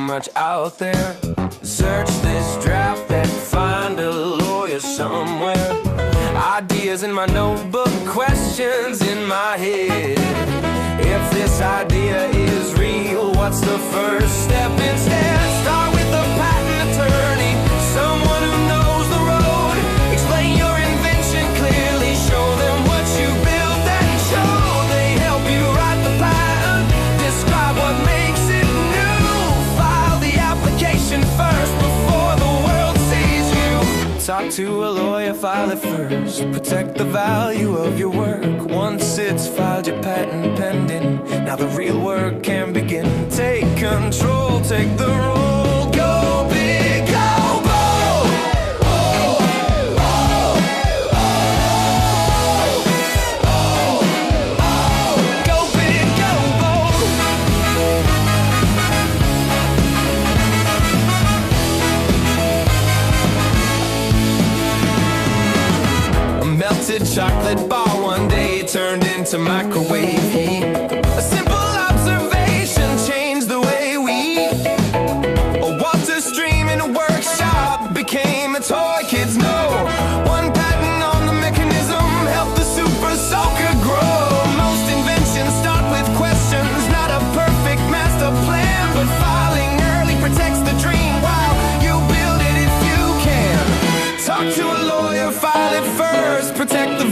much out there. Search this draft and find a lawyer somewhere. Ideas in my notebook, questions in my head. If this idea is real, what's the first step instead? Start with a patent attorney, someone who knows the road. Explain your invention clearly, show them what you built and show. They help you write the patent, describe what makes it new. File the application first before the world sees you. Talk to a lawyer, file it first. Protect the value of your work. Once it's filed, your patent pending. Now the real work can begin. Take control, take the role. Go big, go bold. Go big, go bold. A melted chocolate bar one day turned into microwave heat. A simple observation changed the way we eat. A water stream in a workshop became a toy kids know. One patent on the mechanism helped the super soaker grow. Most inventions start with questions, not a perfect master plan, but filing early protects the dream while you build it if you can. Talk to a lawyer, file it first, protect the